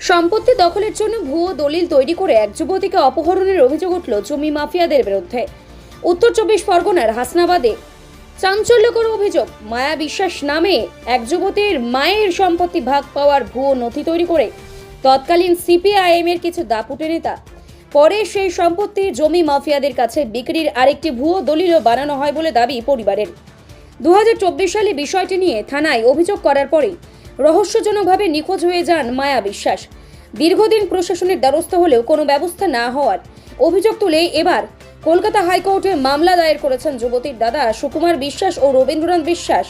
সম্পত্তি দখলের জন্য ভুয়ো দলিল তৈরি করে এক যুবতীকে অপহরণের অভিযোগ উঠল জমি মাফিয়াদের বিরুদ্ধে। উত্তর 24 পরগনার হাসনাবাদে চাঞ্চল্যকর অভিযোগ। মায়া বিশ্বাস নামে এক যুবতীর মায়ের সম্পত্তি ভাগ পাওয়ার ভুয়ো নথি তৈরি করে তৎকালীন সিপিআইএম এর কিছু দাপুটে নেতা পরে সেই সম্পত্তি জমি মাফিয়াদের কাছে বিক্রির আরেকটি ভুয়ো দলিলও বানানো হয় বলে দাবি পরিবারের। 2024 সালে বিষয়টি নিয়ে থানায় অভিযোগ করার পরেই রহস্যজনকভাবে নিখোঁজ হয়ে যান মায়া বিশ্বাস। দীর্ঘদিন প্রশাসনের দ্বারস্থ হলেও কোনো ব্যবস্থা না হওয়ার অভিযোগ তুলে এবার কলকাতা হাইকোর্টে মামলা দায়ের করেছেন যুবতীর দাদা সুকুমার বিশ্বাস ও রবীন্দ্রনাথ বিশ্বাস।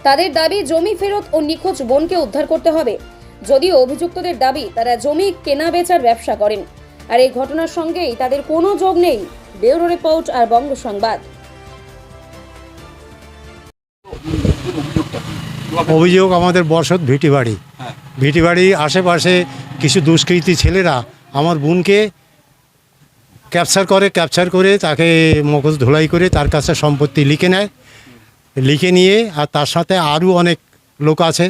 তাদের দাবি জমি ফেরত ও নিখোঁজ বোনকে উদ্ধার করতে হবে। যদিও অভিযুক্তদের দাবি তারা জমি কেনা বেচার ব্যবসা করেন, আর এই ঘটনার সঙ্গেই তাদের কোনো যোগ নেই। ব্যুরো রিপোর্ট আর বঙ্গ সংবাদ। অভিযোগ আমাদের বর্ষদ ভিটিবাড়ি আশেপাশে কিছু দুষ্কৃতী ছেলেরা আমার বোনকে ক্যাপচার করে তাকে মগজ ধোলাই করে তার কাছে সম্পত্তি লিখে নিয়ে আর তার সাথে আরও অনেক লোক আছে।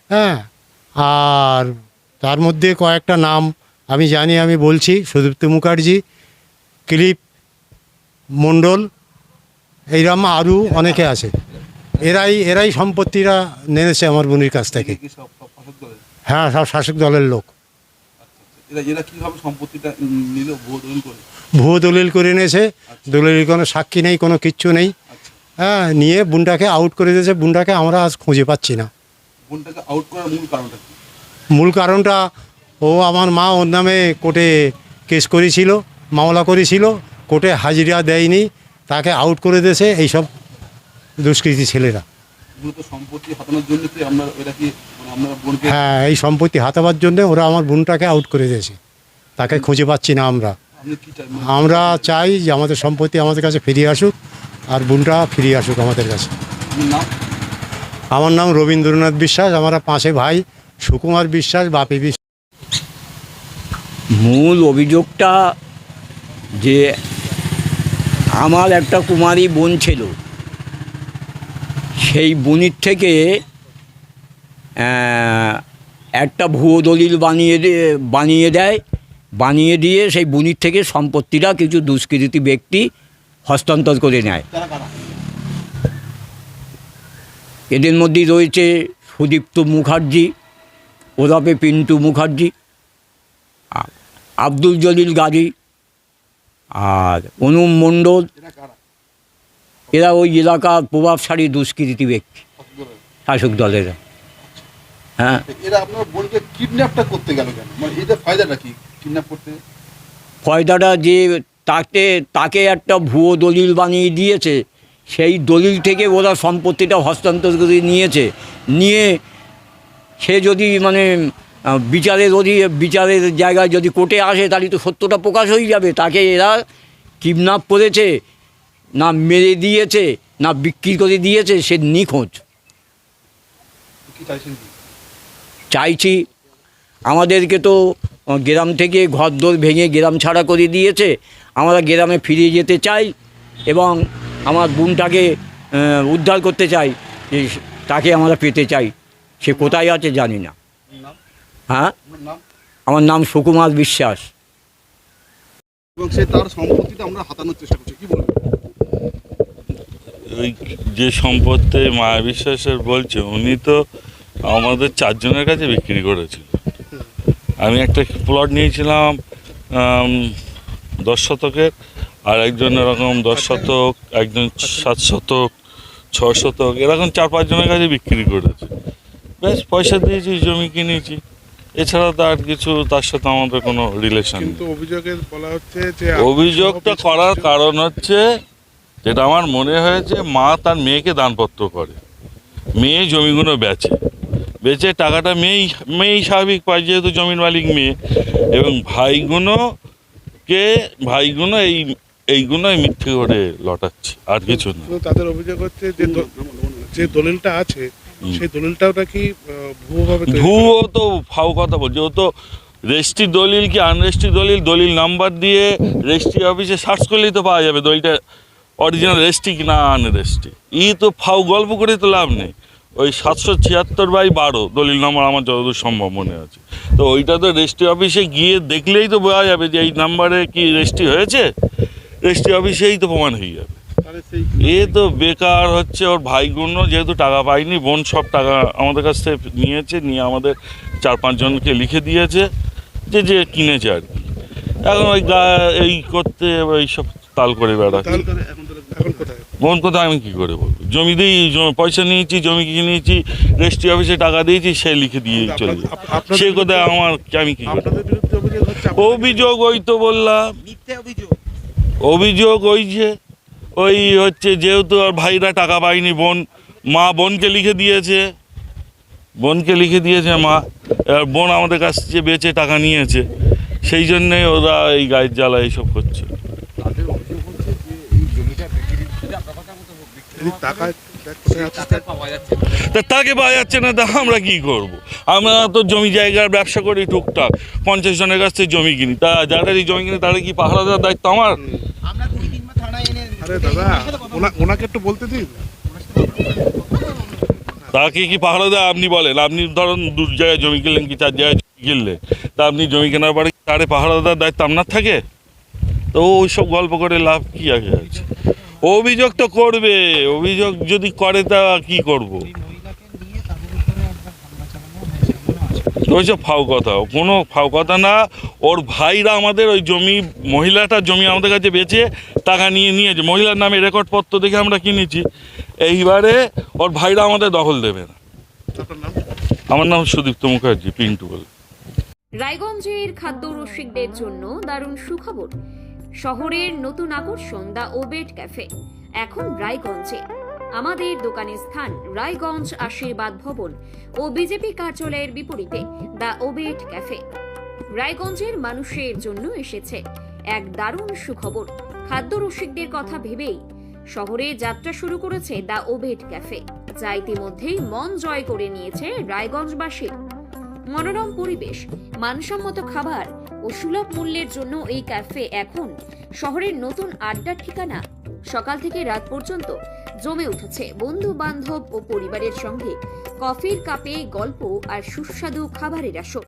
হ্যাঁ, আর তার মধ্যে কয়েকটা নাম আমি জানি, আমি বলছি: সুদীপ্ত মুখার্জি, কিলিপ মণ্ডল, এইরকম আরও অনেকে আছে। এরাই সম্পত্তিরা নেমেছে আমার বোনের কাছ থেকে। হ্যাঁ, সব শাসক দলের লোক। ভুয়ো দলিল করে নিয়েছে। দলিলের কোনো সাক্ষী নেই, কোনো কিচ্ছু নেই। হ্যাঁ, নিয়ে বোনটাকে আউট করে দিয়েছে। বোনটাকে আমরা আজ খুঁজে পাচ্ছি না। মূল কারণটা আমার মা ওর নামে কোর্টে কেস করেছিল, মামলা করেছিল, কোর্টে হাজিরা দেয়নি, তাকে আউট করে দিয়েছে এইসব দুষ্কৃতী ছেলেরা। হ্যাঁ, এই সম্পত্তি হাতাবার জন্য ওরা আমার বোনটাকে আউট করে দিয়েছে। তাকে খুঁজে পাচ্ছি না। আমরা চাই যে আমাদের সম্পত্তি আমাদের কাছে ফিরিয়ে আসুক, আর বোনটা ফিরিয়ে আসুক আমাদের কাছে। আমার নাম রবীন্দ্রনাথ বিশ্বাস। আমরা 5 ভাই: সুকুমার বিশ্বাস, বাপি বিশ্বাস। মূল অভিযোগটা যে আমার একটা কুমারী বোন ছিল, সেই বোনের থেকে একটা ভুয়ো দলিল বানিয়ে দিয়ে সেই বোনের থেকে সম্পত্তিটা কিছু দুষ্কৃতী ব্যক্তি হস্তান্তর করে নেয়। এদের মধ্যেই রয়েছে সুদীপ্ত মুখার্জি ওরফে পিন্টু মুখার্জি, আব্দুল জলিল গাজী আর অনুম মণ্ডল। এরা ওই এলাকার প্রভাবশালী দুষ্কৃতী ব্যক্তি, শাসক দলের। হ্যাঁ, ফয়দাটা যে তাকে একটা ভুয়ো দলিল বানিয়ে দিয়েছে, সেই দলিল থেকে ওরা সম্পত্তিটা হস্তান্তর করে নিয়ে সে যদি বিচারের জায়গায় যদি কোর্টে আসে, তাহলে তো সত্যটা প্রকাশ হয়ে যাবে। তাকে এরা কিডন্যাপ করেছে, না মেরে দিয়েছে, না বিক্রি করে দিয়েছে, সে নিখোঁজ। চাইছি আমাদেরকে তো গ্রাম থেকে ঘরদোর ভেঙে গ্রাম ছাড়া করে দিয়েছে। আমরা গ্রামে ফিরে যেতে চাই এবং আমার বোনটাকে উদ্ধার করতে চাই। তাকে আমরা পেতে চাই। সে কোথায় আছে জানি না। হ্যাঁ, আমার নাম সুকুমার বিশ্বাস। এবং সে তার সম্পত্তিটা আমরা হাতানোর চেষ্টা করছি। কি বলবো? ওই যে সম্পত্তি মায়া বিশ্বাসের বলছে, উনি তো আমাদের 4 জনের কাছে বিক্রি করেছিল। আমি একটা প্লট নিয়েছিলাম 10 শতকের, আর একজন এরকম 10 শতক, একজন 7 শতক, 6 শতক, এরকম 4-5 জনের কাছে বিক্রি করেছে। বেশ পয়সা দিয়েছি, জমি কিনেছি। এছাড়া তো আর কিছু তার সাথে আমাদের কোনো রিলেশন নেই। অভিযোগটা করার কারণ হচ্ছে, যেটা আমার মনে হয়েছে, মা তার মেয়েকে দানপত্র করে, মেয়ে জমিগুলো বেচে টাকাটা মেয়েই স্বাভাবিক পায়, যেহেতু জমির মালিক মেয়ে। এবং ভাইগুলো এইগুলোই মিথ্যে করে লটাচ্ছে, আর কিছু না। তাদের অভিযোগ হচ্ছে যে দলিলটা আছে, সেই দলিলটাও নাকি ভুয়ো। তো ফাও কথা বলছে। ও তো রেজিস্ট্রি দলিল কি আনরেজিস্ট্রি দলিল নাম্বার দিয়ে রেজিস্ট্রি অফিসে সার্চ করলেই তো পাওয়া যাবে দলিলটা অরিজিনাল রেজিস্ট্রি কি না আনরেজিস্ট্রি। তো ফাও গল্প করে তো লাভ নেই। ও ওই 776/12 দলিল নম্বর আমার যতদূর সম্ভব মনে আছে। তো ওইটা তো রেজিস্ট্রি অফিসে গিয়ে দেখলেই তো বোঝা যাবে যে এই নাম্বারে কি রেজিস্ট্রি হয়েছে, রেজিস্ট্রি অফিসেই তো প্রমাণ হয়ে যাবে। তাহলে সেই এ তো বেকার হচ্ছে, ওর ভাইগুলো যেহেতু টাকা পায়নি, বোন সব টাকা আমাদের কাছ থেকে নিয়েছে, নিয়ে আমাদের 4-5 জনকে লিখে দিয়েছে যে যে কিনেছে আর কি। এখন ওই এই করতে এইসব তাল করে বেড়াচ্ছে। তাহলে এখন কোথায়? বোন কোথায় আমি কী করে বলবো? জমি দিয়েই পয়সা নিয়েছি, জমি কিনেছি, রেজিস্ট্রি অফিসে টাকা দিয়েছি, সে লিখে দিয়ে চলে যায়। আপনাদের সে কোথায় আমার আমি কী করে? আপনাদের বিরুদ্ধে অভিযোগ হচ্ছে অভিযোগ ওই তো বললাম, অভিযোগ ওই যে ওই হচ্ছে যেহেতু আর ভাইরা টাকা পায়নি, মা বোনকে লিখে দিয়েছে, মা। এবার বোন আমাদের কাছ থেকে বেচে টাকা নিয়েছে, সেই জন্যে ওরা এই গায়ের জ্বালা এইসব করছে। এই টাকা কোথায় আছে? তা তাকে পাওয়া যাচ্ছে না, তা আমরা কি করব? আমরা তো জমি জায়গার ব্যবসা করি টুকটাক, 50 জনের কাছ থেকে জমি কিনি, তা যাদের এই জমি কিনি তাদের কি পাহারা দেওয়ার দায়িত্ব আমার? আরে দাদা, ওনাকে একটু বলতে দিন। তাকে কি পাহারা দেয় আপনি বলেন? আপনি ধরুন 2 জায়গায় জমি কিনলেন কি 4 জায়গায় জমি কিনলেন, তা আপনি জমি কেনার পরে তারে পাহারা দেওয়ার দায়িত্ব আপনার থাকে? তো ওই সব গল্প করে লাভ কি আগে আছে? অভিযোগ তো করবে, অভিযোগ যদি করে তা কি করব? ওইসব ফাও কথা, কোনো ফাও কথা না। ওর ভাইরা আমাদের ওই জমি, মহিলাটার জমি আমাদের কাছে বেচে টাকা নিয়েছে, মহিলার নামে রেকর্ডপত্র দেখে আমরা কিনেছি। এইবারে ওর ভাইরা আমাদের দখল দেবে না। আপনার নাম? আমার নাম সুদীপ্ত মুখার্জি, পিন্টু বলে। রায়গঞ্জের খাদ্য রসিকদের জন্য দারুণ সুখবর। শহরের নতুন আকর্ষণ দ্য ওবেট ক্যাফে এখন রায়গঞ্জে। আমাদের দোকানের স্থান রায়গঞ্জ আশীর্বাদ ভবন ও বিজেপি কার্যালয়ের বিপরীতে দ্য ওবেট ক্যাফে। রায়গঞ্জের মানুষের জন্য এসেছে এক দারুণ সুখবর। খাদ্য রসিকদের কথা ভেবেই শহরে যাত্রা শুরু করেছে দ্য ওবেট ক্যাফে, যা ইতিমধ্যেই মন জয় করে নিয়েছে রায়গঞ্জবাসীর। মনোরম পরিবেশ, মানসম্মত খাবার ও সুলভ মূল্যের জন্য এই ক্যাফে এখন শহরের নতুন আড্ডার ঠিকানা। সকাল থেকে রাত পর্যন্ত জমে উঠেছে বন্ধু বান্ধব ও পরিবারের সঙ্গে কফির কাপে গল্প আর সুস্বাদু খাবারের আসর।